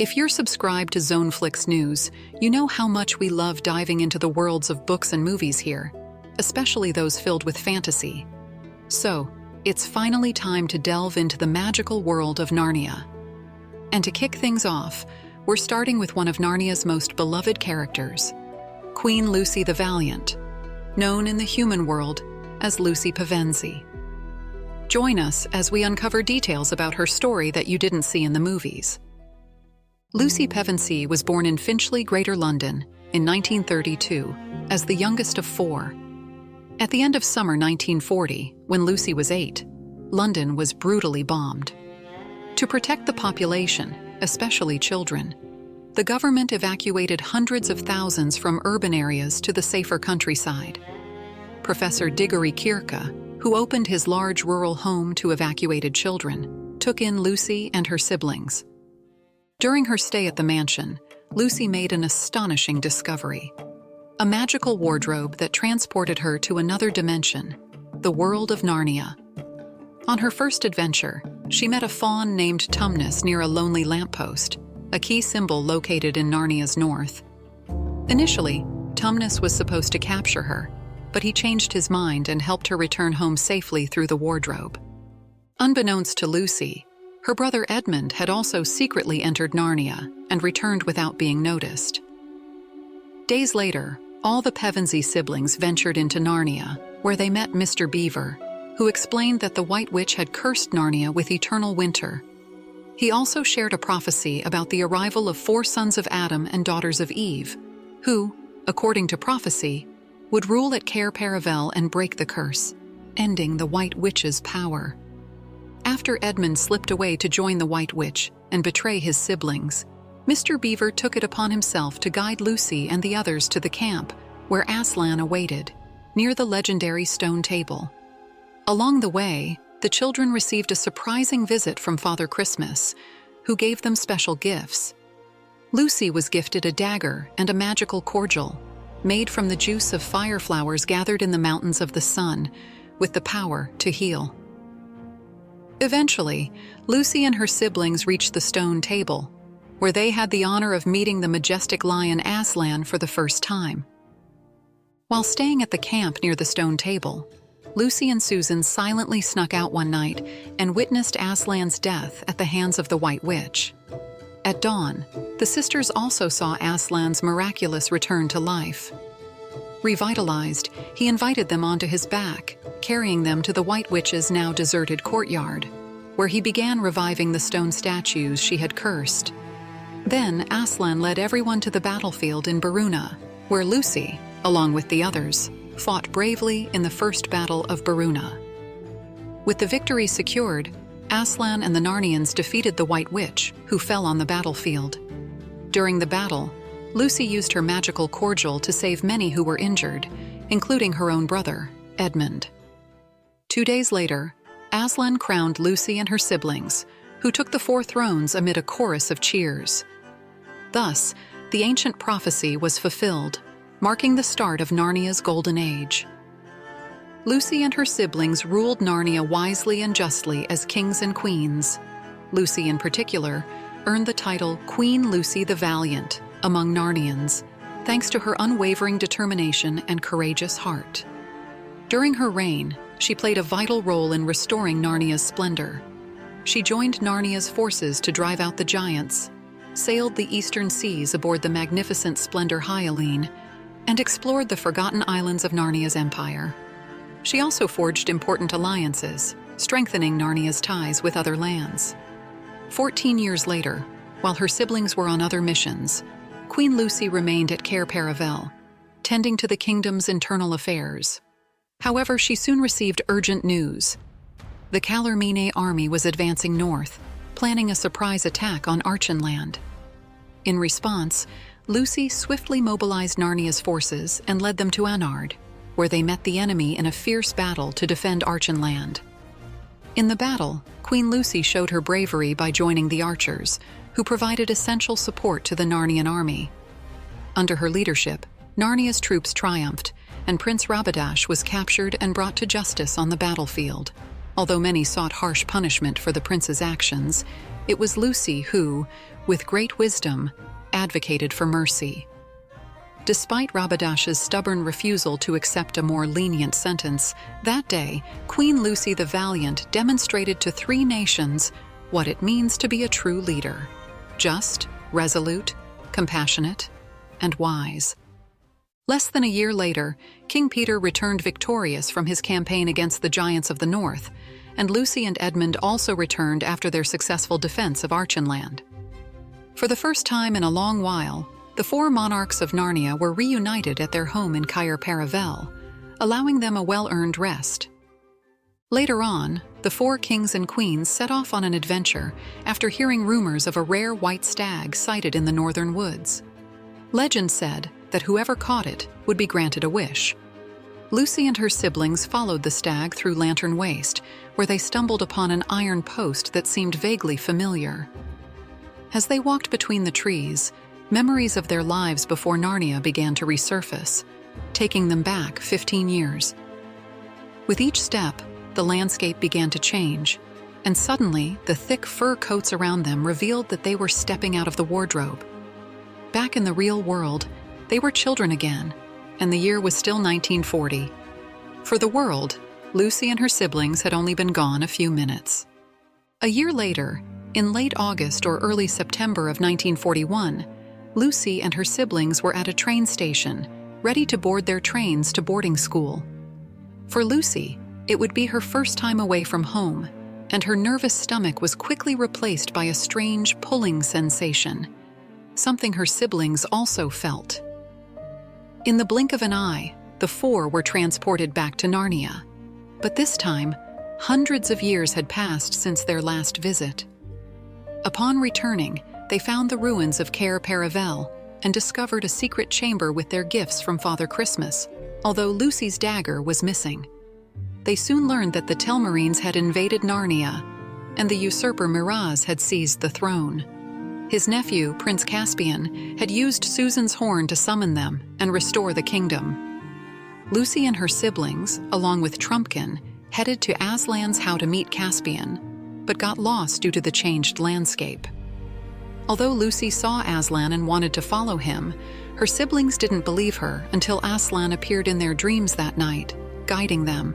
If you're subscribed to ZoneFlix News, you know how much we love diving into the worlds of books and movies here, especially those filled with fantasy. So, it's finally time to delve into the magical world of Narnia. And to kick things off, we're starting with one of Narnia's most beloved characters, Queen Lucy the Valiant, known in the human world as Lucy Pevensie. Join us as we uncover details about her story that you didn't see in the movies. Lucy Pevensie was born in Finchley, Greater London, in 1932, as the youngest of four. At the end of summer 1940, when Lucy was 8, London was brutally bombed. To protect the population, especially children, the government evacuated hundreds of thousands from urban areas to the safer countryside. Professor Diggory Kirke, who opened his large rural home to evacuated children, took in Lucy and her siblings. During her stay at the mansion, Lucy made an astonishing discovery: a magical wardrobe that transported her to another dimension, the world of Narnia. On her first adventure, she met a faun named Tumnus near a lonely lamppost, a key symbol located in Narnia's north. Initially, Tumnus was supposed to capture her, but he changed his mind and helped her return home safely through the wardrobe. Unbeknownst to Lucy, her brother Edmund had also secretly entered Narnia and returned without being noticed. Days later, all the Pevensie siblings ventured into Narnia, where they met Mr. Beaver, who explained that the White Witch had cursed Narnia with eternal winter. He also shared a prophecy about the arrival of 4 sons of Adam and daughters of Eve, who, according to prophecy, would rule at Cair Paravel and break the curse, ending the White Witch's power. After Edmund slipped away to join the White Witch and betray his siblings, Mr. Beaver took it upon himself to guide Lucy and the others to the camp where Aslan awaited, near the legendary stone table. Along the way, the children received a surprising visit from Father Christmas, who gave them special gifts. Lucy was gifted a dagger and a magical cordial, made from the juice of fire flowers gathered in the mountains of the sun, with the power to heal. Eventually, Lucy and her siblings reached the stone table, where they had the honor of meeting the majestic lion Aslan for the first time. While staying at the camp near the stone table, Lucy and Susan silently snuck out one night and witnessed Aslan's death at the hands of the White Witch. At dawn, the sisters also saw Aslan's miraculous return to life. Revitalized, he invited them onto his back, carrying them to the White Witch's now deserted courtyard, where he began reviving the stone statues she had cursed. Then Aslan led everyone to the battlefield in Baruna, where Lucy, along with the others, fought bravely in the first battle of Baruna. With the victory secured, Aslan and the Narnians defeated the White Witch, who fell on the battlefield. During the battle, Lucy used her magical cordial to save many who were injured, including her own brother, Edmund. 2 days later, Aslan crowned Lucy and her siblings, who took the 4 thrones amid a chorus of cheers. Thus, the ancient prophecy was fulfilled, marking the start of Narnia's golden age. Lucy and her siblings ruled Narnia wisely and justly as kings and queens. Lucy, in particular, earned the title Queen Lucy the Valiant among Narnians, thanks to her unwavering determination and courageous heart. During her reign, she played a vital role in restoring Narnia's splendor. She joined Narnia's forces to drive out the giants, sailed the eastern seas aboard the magnificent Splendor Hyaline, and explored the forgotten islands of Narnia's empire. She also forged important alliances, strengthening Narnia's ties with other lands. 14 years later, while her siblings were on other missions, Queen Lucy remained at Cair Paravel, tending to the kingdom's internal affairs. However, she soon received urgent news. The Calormene army was advancing north, planning a surprise attack on Archenland. In response, Lucy swiftly mobilized Narnia's forces and led them to Anard, where they met the enemy in a fierce battle to defend Archenland. In the battle, Queen Lucy showed her bravery by joining the archers, who provided essential support to the Narnian army. Under her leadership, Narnia's troops triumphed, and Prince Rabadash was captured and brought to justice on the battlefield. Although many sought harsh punishment for the prince's actions, it was Lucy who, with great wisdom, advocated for mercy. Despite Rabadash's stubborn refusal to accept a more lenient sentence, that day, Queen Lucy the Valiant demonstrated to 3 nations what it means to be a true leader: just, resolute, compassionate, and wise. Less than a year later, King Peter returned victorious from his campaign against the giants of the north, and Lucy and Edmund also returned after their successful defense of Archenland. For the first time in a long while, the 4 monarchs of Narnia were reunited at their home in Cair Paravel, allowing them a well-earned rest. Later on, the 4 kings and queens set off on an adventure after hearing rumors of a rare white stag sighted in the northern woods. Legend said that whoever caught it would be granted a wish. Lucy and her siblings followed the stag through Lantern Waste, where they stumbled upon an iron post that seemed vaguely familiar. As they walked between the trees, memories of their lives before Narnia began to resurface, taking them back 15 years. With each step, the landscape began to change, and suddenly the thick fur coats around them revealed that they were stepping out of the wardrobe. Back in the real world, they were children again, and the year was still 1940. For the world, Lucy and her siblings had only been gone a few minutes. A year later, in late August or early September of 1941, Lucy and her siblings were at a train station, ready to board their trains to boarding school. For Lucy, it would be her first time away from home, and her nervous stomach was quickly replaced by a strange pulling sensation, something her siblings also felt. In the blink of an eye, the 4 were transported back to Narnia. But this time, hundreds of years had passed since their last visit. Upon returning, they found the ruins of Cair Paravel and discovered a secret chamber with their gifts from Father Christmas, although Lucy's dagger was missing. They soon learned that the Telmarines had invaded Narnia, and the usurper Miraz had seized the throne. His nephew, Prince Caspian, had used Susan's horn to summon them and restore the kingdom. Lucy and her siblings, along with Trumpkin, headed to Aslan's house to meet Caspian, but got lost due to the changed landscape. Although Lucy saw Aslan and wanted to follow him, her siblings didn't believe her until Aslan appeared in their dreams that night, guiding them.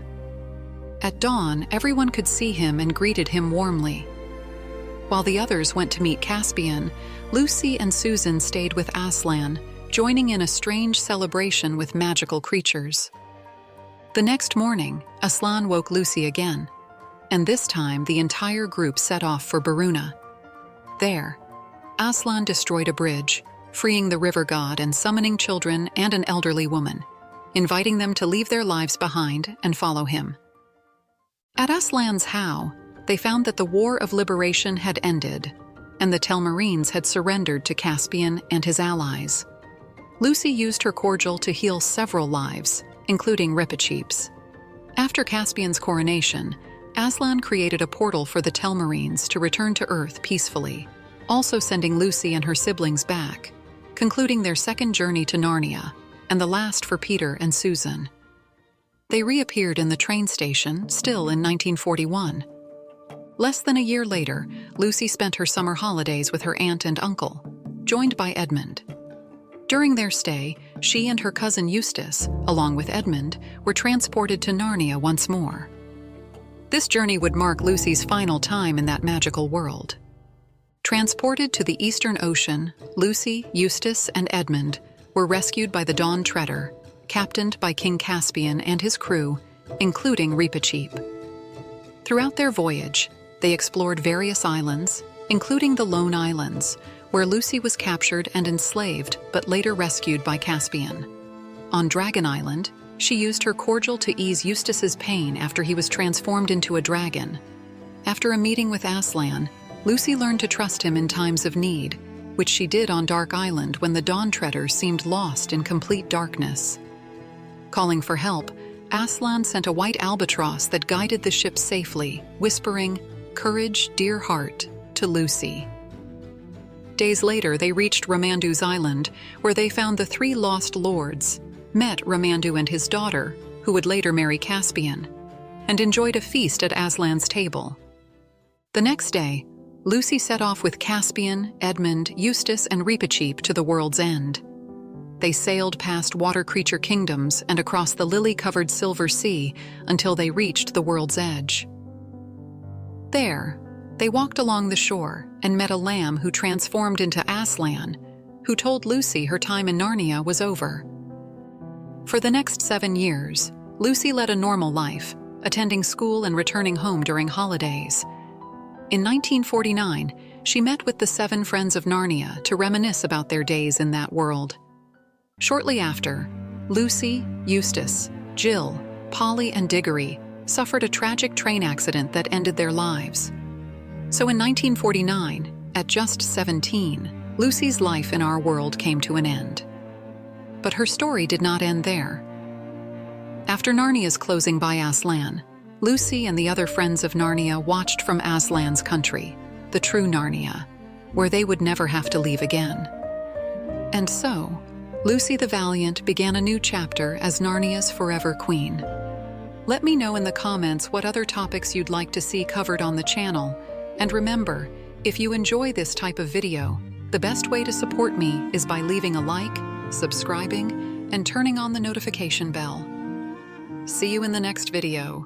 At dawn, everyone could see him and greeted him warmly. While the others went to meet Caspian, Lucy and Susan stayed with Aslan, joining in a strange celebration with magical creatures. The next morning, Aslan woke Lucy again, and this time the entire group set off for Baruna. There, Aslan destroyed a bridge, freeing the river god and summoning children and an elderly woman, inviting them to leave their lives behind and follow him. At Aslan's house, they found that the War of Liberation had ended, and the Telmarines had surrendered to Caspian and his allies. Lucy used her cordial to heal several lives, including Repicheep's. After Caspian's coronation, Aslan created a portal for the Telmarines to return to Earth peacefully, also sending Lucy and her siblings back, concluding their second journey to Narnia, and the last for Peter and Susan. They reappeared in the train station, still in 1941. Less than a year later, Lucy spent her summer holidays with her aunt and uncle, joined by Edmund. During their stay, she and her cousin Eustace, along with Edmund, were transported to Narnia once more. This journey would mark Lucy's final time in that magical world. Transported to the Eastern Ocean, Lucy, Eustace, and Edmund were rescued by the Dawn Treader, captained by King Caspian and his crew, including Repicheep. Throughout their voyage, they explored various islands, including the Lone Islands, where Lucy was captured and enslaved but later rescued by Caspian. On Dragon Island, she used her cordial to ease Eustace's pain after he was transformed into a dragon. After a meeting with Aslan, Lucy learned to trust him in times of need, which she did on Dark Island when the Dawn Treader seemed lost in complete darkness. Calling for help, Aslan sent a white albatross that guided the ship safely, whispering, "Courage, dear heart," to Lucy. Days later, they reached Ramandu's island, where they found the 3 lost lords, met Ramandu and his daughter, who would later marry Caspian, and enjoyed a feast at Aslan's table. The next day, Lucy set off with Caspian, Edmund, Eustace, and Reepicheep to the world's end. They sailed past water creature kingdoms and across the lily-covered silver sea until they reached the world's edge. There, they walked along the shore and met a lamb who transformed into Aslan, who told Lucy her time in Narnia was over. For the next 7 years, Lucy led a normal life, attending school and returning home during holidays. In 1949, she met with the 7 friends of Narnia to reminisce about their days in that world. Shortly after, Lucy, Eustace, Jill, Polly, and Diggory suffered a tragic train accident that ended their lives. So in 1949, at just 17, Lucy's life in our world came to an end. But her story did not end there. After Narnia's closing by Aslan, Lucy and the other friends of Narnia watched from Aslan's country, the true Narnia, where they would never have to leave again. And so, Lucy the Valiant began a new chapter as Narnia's forever queen. Let me know in the comments what other topics you'd like to see covered on the channel, and remember, if you enjoy this type of video, the best way to support me is by leaving a like, subscribing, and turning on the notification bell. See you in the next video.